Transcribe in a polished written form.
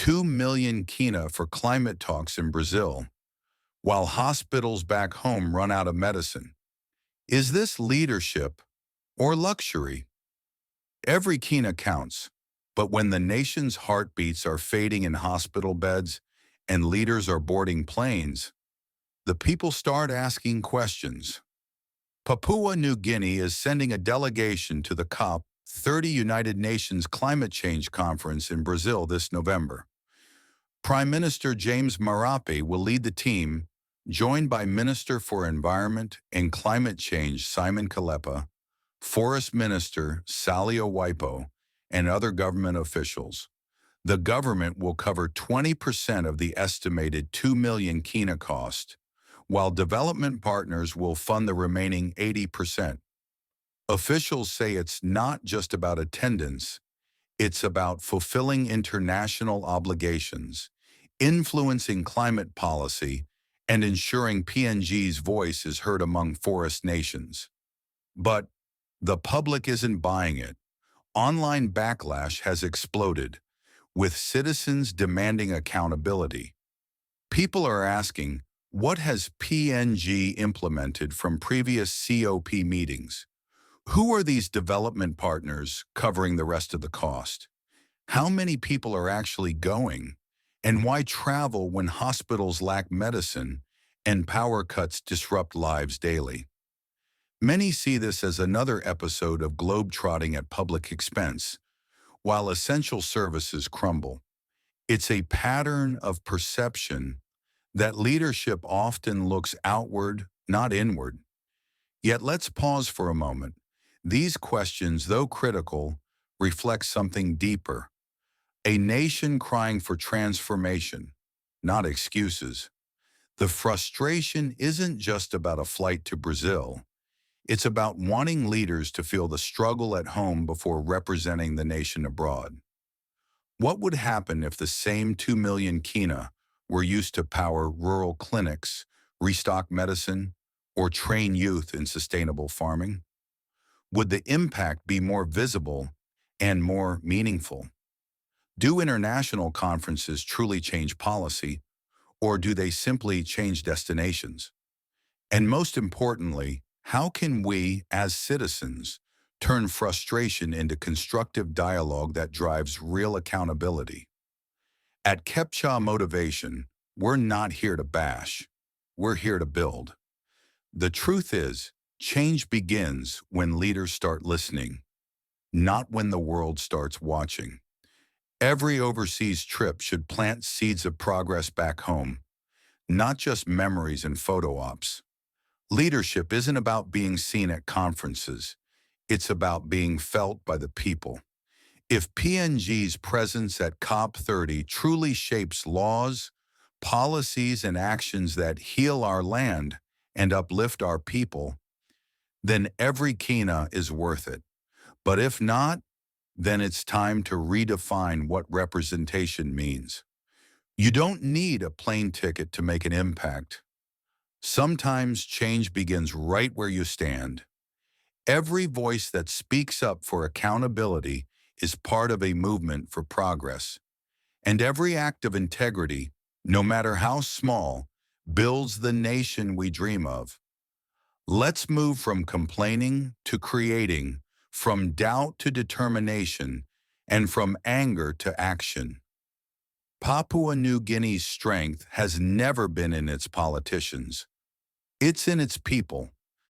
2 million kina for climate talks in Brazil, while hospitals back home run out of medicine. Is this leadership or luxury? Every kina counts, but when the nation's heartbeats are fading in hospital beds and leaders are boarding planes, the people start asking questions. Papua New Guinea is sending a delegation to the COP30 United Nations Climate Change Conference in Brazil this November. Prime Minister James Marape will lead the team, joined by Minister for Environment and Climate Change Simon Kalepa, Forest Minister Salio Waipo, and other government officials. The government will cover 20% of the estimated 2 million kina cost, while development partners will fund the remaining 80%. Officials say it's not just about attendance, it's about fulfilling international obligations, influencing climate policy, and ensuring PNG's voice is heard among forest nations. But the public isn't buying it. Online backlash has exploded, with citizens demanding accountability. People are asking, what has PNG implemented from previous COP meetings? Who are these development partners covering the rest of the cost? How many people are actually going? And why travel when hospitals lack medicine and power cuts disrupt lives daily? Many see this as another episode of globetrotting at public expense, while essential services crumble. It's a pattern of perception that leadership often looks outward, not inward. Yet let's pause for a moment. These questions, though critical, reflect something deeper. A nation crying for transformation, not excuses. The frustration isn't just about a flight to Brazil. It's about wanting leaders to feel the struggle at home before representing the nation abroad. What would happen if the same 2 million kina were used to power rural clinics, restock medicine, or train youth in sustainable farming? Would the impact be more visible and more meaningful? Do international conferences truly change policy, or do they simply change destinations? And most importantly, how can we, as citizens, turn frustration into constructive dialogue that drives real accountability? At Kepcha Motivation, we're not here to bash. We're here to build. The truth is, change begins when leaders start listening, not when the world starts watching. Every overseas trip should plant seeds of progress back home, not just memories and photo ops. Leadership isn't about being seen at conferences. It's about being felt by the people. If PNG's presence at COP30 truly shapes laws, policies, and actions that heal our land and uplift our people, then every kina is worth it. But if not, then it's time to redefine what representation means. You don't need a plane ticket to make an impact. Sometimes change begins right where you stand. Every voice that speaks up for accountability is part of a movement for progress. And every act of integrity, no matter how small, builds the nation we dream of. Let's move from complaining to creating, from doubt to determination, and from anger to action. Papua New Guinea's strength has never been in its politicians. It's in its people.